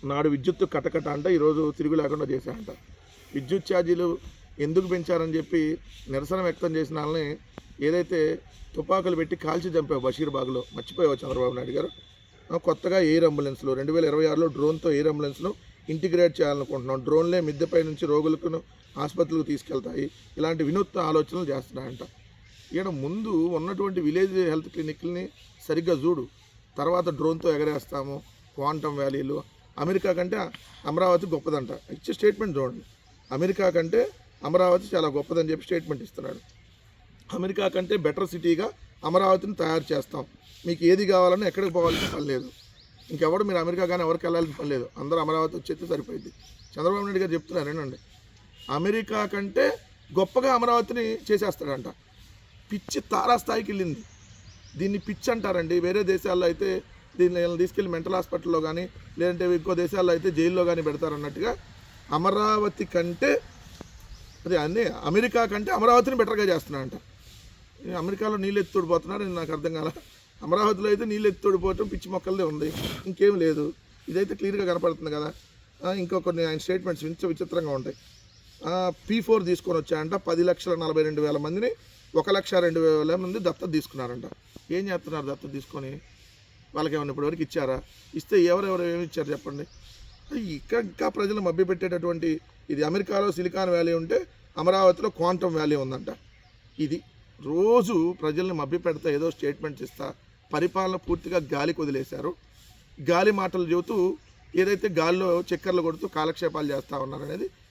నాడు విద్యుత్తు కటకట అంట, ఈరోజు తిరుగు లేకుండా చేశారంట. విద్యుత్ ఛార్జీలు ఎందుకు పెంచారని చెప్పి నిరసన వ్యక్తం చేసిన వాళ్ళని ఏదైతే తుపాకులు పెట్టి కాల్చి చంపావు బషీర్బాగ్లో, మర్చిపోయావు చంద్రబాబు నాయుడు గారు. కొత్తగా ఎయిర్ అంబులెన్స్లు 2026లో డ్రోన్తో ఎయిర్ అంబులెన్స్ను ఇంటిగ్రేట్ చేయాలనుకుంటున్నాం. డ్రోన్లే మిద్దెపై నుంచి రోగులకు ఆసుపత్రులకు తీసుకెళ్తాయి. ఇలాంటి వినూత్న ఆలోచనలు చేస్తున్నాయంట. ఈయన ముందు ఉన్నటువంటి విలేజ్ హెల్త్ క్లినిక్ని సరిగ్గా చూడు, తర్వాత డ్రోన్తో ఎగరేస్తాము, క్వాంటమ్ వ్యాలీలు. అమెరికా కంటే అమరావతి గొప్పదంట. ఇచ్చే స్టేట్మెంట్ చూడండి. అమెరికా కంటే అమరావతి చాలా గొప్పదని చెప్పి స్టేట్మెంట్ ఇస్తున్నాడు. అమెరికా కంటే బెటర్ సిటీగా అమరావతిని తయారు చేస్తాం. మీకు ఏది కావాలన్నా ఎక్కడికి పోవాల్సిన పని లేదు. ఇంకెవడు మీరు అమెరికా కానీ ఎవరికి వెళ్ళాల్సిన పని లేదు. అందరూ అమరావతి వచ్చేస్తే సరిపోయింది. చంద్రబాబు నాయుడు గారు చెప్తున్నారు ఏంటండి, అమెరికా కంటే గొప్పగా అమరావతిని చేసేస్తాడంట. పిచ్చి తారాస్థాయికి వెళ్ళింది. దీన్ని పిచ్చి అంటారండి. వేరే దేశాల్లో అయితే దీన్ని తీసుకెళ్ళి మెంటల్ హాస్పిటల్లో కానీ లేదంటే ఇంకో దేశాల్లో అయితే జైల్లో కానీ పెడతారన్నట్టుగా అమరావతి కంటే అమెరికా కంటే అమరావతిని బెటర్గా చేస్తున్నాడంట. అమెరికాలో నీళ్ళు ఎత్తి తోడిపోతున్నారు, నాకు అర్థం కాల. అమరావతిలో అయితే నీళ్ళు ఎత్తి తోడిపోవటం పిచ్చి మొక్కలదే ఉంది, ఇంకేం లేదు. ఇదైతే క్లియర్గా కనపడుతుంది కదా. ఇంకా కొన్ని ఆయన స్టేట్మెంట్స్ విచిత్రంగా ఉంటాయి. P4 తీసుకొని వచ్చాయంట. 10,42,000 మందిని 1,02,000 మంది దత్తత తీసుకున్నారంట. ఏం చేస్తున్నారు దత్తత తీసుకొని? వాళ్ళకి ఏమన్నా ఇప్పటి వరకు ఇచ్చారా? ఇస్తే ఎవరెవరు ఏమి ఇచ్చారు చెప్పండి. ఇంకా ప్రజలు మభ్యపెట్టేటటువంటి ఇది. అమెరికాలో సిలికాన్ వ్యాలీ ఉంటే అమరావతిలో క్వాంటమ్ వ్యాలీ ఉందంట. ఇది రోజు ప్రజల్ని మభ్యపెడతా ఏదో స్టేట్మెంట్స్ ఇస్తా పరిపాలన పూర్తిగా గాలికి వదిలేశారు. గాలి మాటలు చెబుతూ ఏదైతే గాలిలో చక్కర్లు కొడుతూ కాలక్షేపాలు చేస్తూ ఉన్నారనేది